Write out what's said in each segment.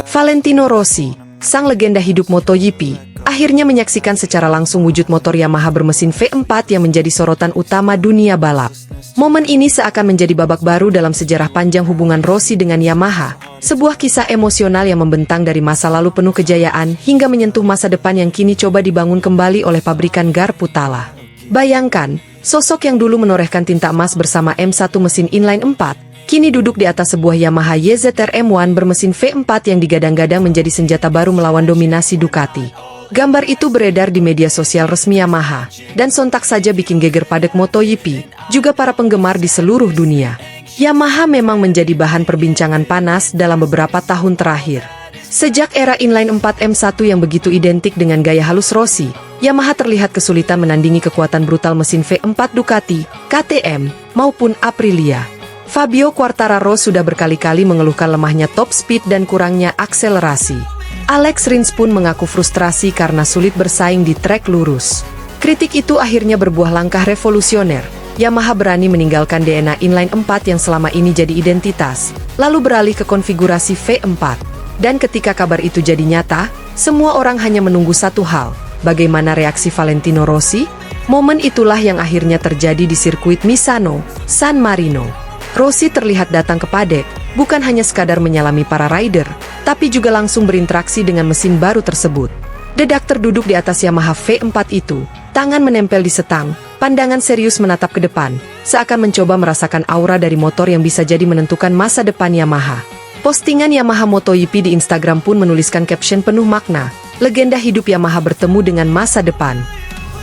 Valentino Rossi, sang legenda hidup MotoGP, akhirnya menyaksikan secara langsung wujud motor Yamaha bermesin V4 yang menjadi sorotan utama dunia balap. Momen ini seakan menjadi babak baru dalam sejarah panjang hubungan Rossi dengan Yamaha, sebuah kisah emosional yang membentang dari masa lalu penuh kejayaan hingga menyentuh masa depan yang kini coba dibangun kembali oleh pabrikan Garputala. Bayangkan, sosok yang dulu menorehkan tinta emas bersama M1 mesin inline 4, kini duduk di atas sebuah Yamaha YZR M1 bermesin V4 yang digadang-gadang menjadi senjata baru melawan dominasi Ducati. Gambar itu beredar di media sosial resmi Yamaha, dan sontak saja bikin geger padek MotoGP, juga para penggemar di seluruh dunia. Yamaha memang menjadi bahan perbincangan panas dalam beberapa tahun terakhir. Sejak era inline 4 M1 yang begitu identik dengan gaya halus Rossi, Yamaha terlihat kesulitan menandingi kekuatan brutal mesin V4 Ducati, KTM, maupun Aprilia. Fabio Quartararo sudah berkali-kali mengeluhkan lemahnya top speed dan kurangnya akselerasi. Alex Rins pun mengaku frustrasi karena sulit bersaing di trek lurus. Kritik itu akhirnya berbuah langkah revolusioner. Yamaha berani meninggalkan DNA inline 4 yang selama ini jadi identitas, lalu beralih ke konfigurasi V4. Dan ketika kabar itu jadi nyata, semua orang hanya menunggu satu hal, bagaimana reaksi Valentino Rossi? Momen itulah yang akhirnya terjadi di sirkuit Misano, San Marino. Rossi terlihat datang ke padek, bukan hanya sekadar menyalami para rider, tapi juga langsung berinteraksi dengan mesin baru tersebut. Dedak terduduk di atas Yamaha V4 itu, tangan menempel di setang, pandangan serius menatap ke depan, seakan mencoba merasakan aura dari motor yang bisa jadi menentukan masa depan Yamaha. Postingan Yamaha MotoGP di Instagram pun menuliskan caption penuh makna, legenda hidup Yamaha bertemu dengan masa depan.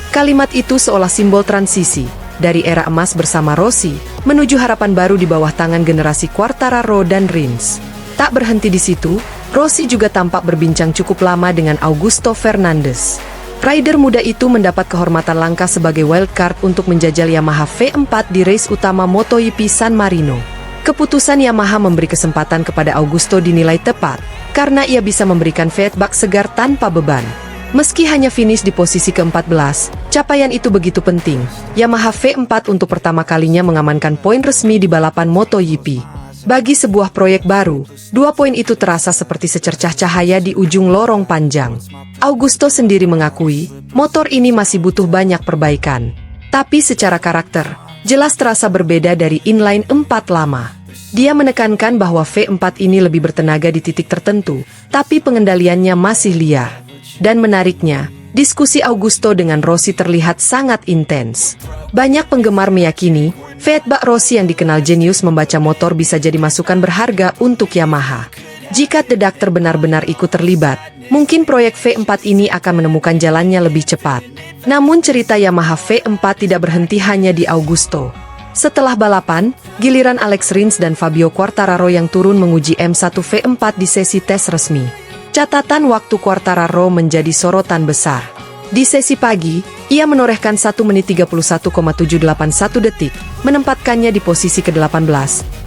Kalimat itu seolah simbol transisi, dari era emas bersama Rossi, menuju harapan baru di bawah tangan generasi Quartararo dan Rins. Tak berhenti di situ, Rossi juga tampak berbincang cukup lama dengan Augusto Fernandes. Rider muda itu mendapat kehormatan langka sebagai wildcard untuk menjajal Yamaha V4 di race utama MotoGP San Marino. Keputusan Yamaha memberi kesempatan kepada Augusto dinilai tepat, karena ia bisa memberikan feedback segar tanpa beban. Meski hanya finish di posisi ke-14, capaian itu begitu penting. Yamaha V4 untuk pertama kalinya mengamankan poin resmi di balapan MotoGP. Bagi sebuah proyek baru, 2 poin itu terasa seperti secercah cahaya di ujung lorong panjang. Augusto sendiri mengakui, motor ini masih butuh banyak perbaikan. Tapi secara karakter, jelas terasa berbeda dari inline 4 lama. Dia menekankan bahwa V4 ini lebih bertenaga di titik tertentu, tapi pengendaliannya masih liar. Dan menariknya, diskusi Augusto dengan Rossi terlihat sangat intens. Banyak penggemar meyakini, feedback Rossi yang dikenal jenius membaca motor bisa jadi masukan berharga untuk Yamaha. Jika dedak benar-benar ikut terlibat, mungkin proyek V4 ini akan menemukan jalannya lebih cepat. Namun cerita Yamaha V4 tidak berhenti hanya di Augusto. Setelah balapan, giliran Alex Rins dan Fabio Quartararo yang turun menguji M1 V4 di sesi tes resmi. Catatan waktu Quartararo menjadi sorotan besar. Di sesi pagi, ia menorehkan 1 menit 31,781 detik, menempatkannya di posisi ke-18,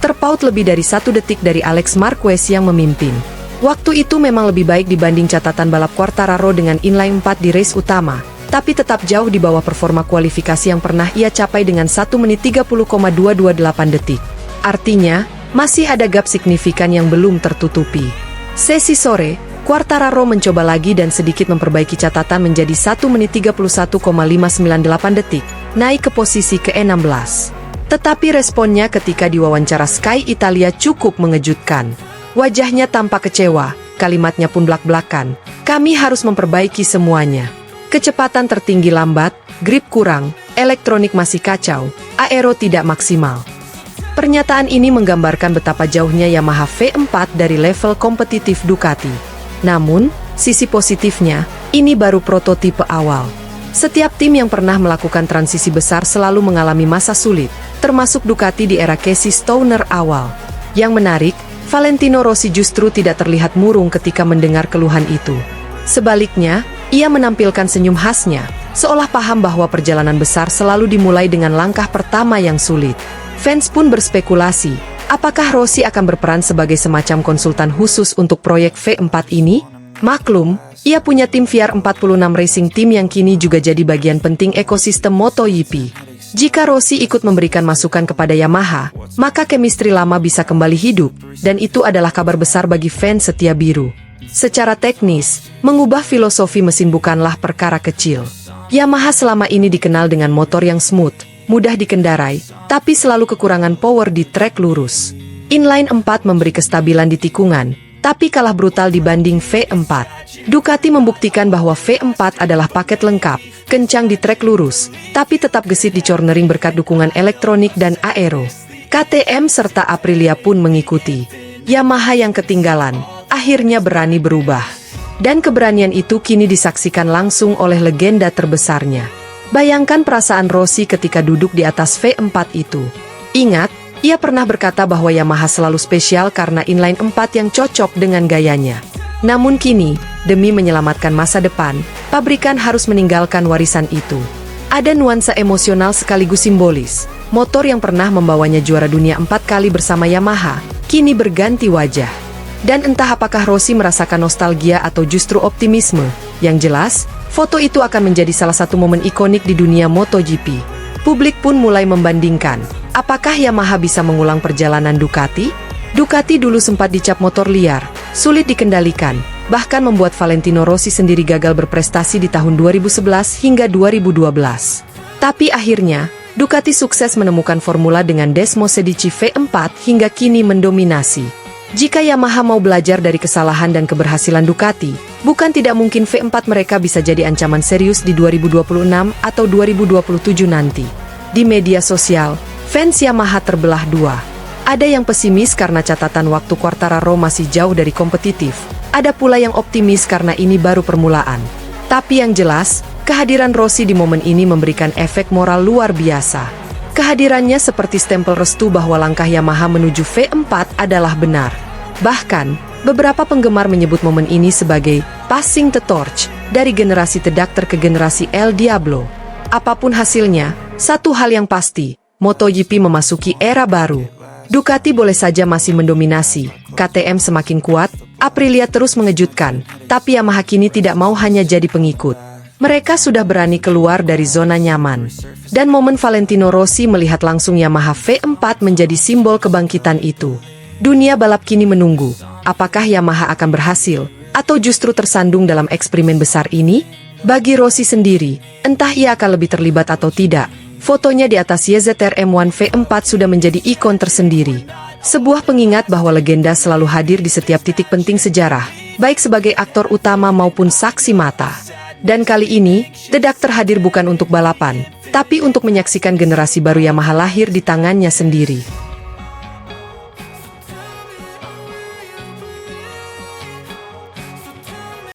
terpaut lebih dari 1 detik dari Alex Marquez yang memimpin. Waktu itu memang lebih baik dibanding catatan balap Quartararo dengan inline 4 di race utama, tapi tetap jauh di bawah performa kualifikasi yang pernah ia capai dengan 1 menit 30,228 detik. Artinya, masih ada gap signifikan yang belum tertutupi. Sesi sore, Quartararo mencoba lagi dan sedikit memperbaiki catatan menjadi 1 menit 31,598 detik, naik ke posisi ke-16. Tetapi responnya ketika diwawancara Sky Italia cukup mengejutkan. Wajahnya tampak kecewa, kalimatnya pun blak-blakan. Kami harus memperbaiki semuanya. Kecepatan tertinggi lambat, grip kurang, elektronik masih kacau, aero tidak maksimal. Pernyataan ini menggambarkan betapa jauhnya Yamaha V4 dari level kompetitif Ducati. Namun, sisi positifnya, ini baru prototipe awal. Setiap tim yang pernah melakukan transisi besar selalu mengalami masa sulit, termasuk Ducati di era Casey Stoner awal. Yang menarik, Valentino Rossi justru tidak terlihat murung ketika mendengar keluhan itu. Sebaliknya, ia menampilkan senyum khasnya, seolah paham bahwa perjalanan besar selalu dimulai dengan langkah pertama yang sulit. Fans pun berspekulasi, apakah Rossi akan berperan sebagai semacam konsultan khusus untuk proyek V4 ini? Maklum, ia punya tim VR46 Racing Team yang kini juga jadi bagian penting ekosistem MotoGP. Jika Rossi ikut memberikan masukan kepada Yamaha, maka chemistry lama bisa kembali hidup, dan itu adalah kabar besar bagi fans setia biru. Secara teknis, mengubah filosofi mesin bukanlah perkara kecil. Yamaha selama ini dikenal dengan motor yang smooth, mudah dikendarai, tapi selalu kekurangan power di trek lurus. Inline 4 memberi kestabilan di tikungan, tapi kalah brutal dibanding V4. Ducati membuktikan bahwa V4 adalah paket lengkap, kencang di trek lurus, tapi tetap gesit di cornering berkat dukungan elektronik dan aero. KTM serta Aprilia pun mengikuti. Yamaha yang ketinggalan, akhirnya berani berubah. Dan keberanian itu kini disaksikan langsung oleh legenda terbesarnya. Bayangkan perasaan Rossi ketika duduk di atas V4 itu. Ingat, ia pernah berkata bahwa Yamaha selalu spesial karena inline 4 yang cocok dengan gayanya. Namun kini, demi menyelamatkan masa depan, pabrikan harus meninggalkan warisan itu. Ada nuansa emosional sekaligus simbolis. Motor yang pernah membawanya juara dunia 4 kali bersama Yamaha, kini berganti wajah. Dan entah apakah Rossi merasakan nostalgia atau justru optimisme. Yang jelas, foto itu akan menjadi salah satu momen ikonik di dunia MotoGP. Publik pun mulai membandingkan, apakah Yamaha bisa mengulang perjalanan Ducati? Ducati dulu sempat dicap motor liar, sulit dikendalikan, bahkan membuat Valentino Rossi sendiri gagal berprestasi di tahun 2011 hingga 2012. Tapi akhirnya, Ducati sukses menemukan formula dengan Desmo Sedici V4 hingga kini mendominasi. Jika Yamaha mau belajar dari kesalahan dan keberhasilan Ducati, bukan tidak mungkin V4 mereka bisa jadi ancaman serius di 2026 atau 2027 nanti. Di media sosial, fans Yamaha terbelah dua. Ada yang pesimis karena catatan waktu Quartararo masih jauh dari kompetitif. Ada pula yang optimis karena ini baru permulaan. Tapi yang jelas, kehadiran Rossi di momen ini memberikan efek moral luar biasa. Kehadirannya seperti stempel restu bahwa langkah Yamaha menuju V4 adalah benar. Bahkan, beberapa penggemar menyebut momen ini sebagai passing the torch dari generasi The Doctor ke generasi El Diablo. Apapun hasilnya, satu hal yang pasti, MotoGP memasuki era baru. Ducati boleh saja masih mendominasi, KTM semakin kuat, Aprilia terus mengejutkan, tapi Yamaha kini tidak mau hanya jadi pengikut. Mereka sudah berani keluar dari zona nyaman. Dan momen Valentino Rossi melihat langsung Yamaha V4 menjadi simbol kebangkitan itu. Dunia balap kini menunggu, apakah Yamaha akan berhasil, atau justru tersandung dalam eksperimen besar ini? Bagi Rossi sendiri, entah ia akan lebih terlibat atau tidak, fotonya di atas YZR M1 V4 sudah menjadi ikon tersendiri. Sebuah pengingat bahwa legenda selalu hadir di setiap titik penting sejarah, baik sebagai aktor utama maupun saksi mata. Dan kali ini, The Doctor hadir bukan untuk balapan, tapi untuk menyaksikan generasi baru Yamaha lahir di tangannya sendiri.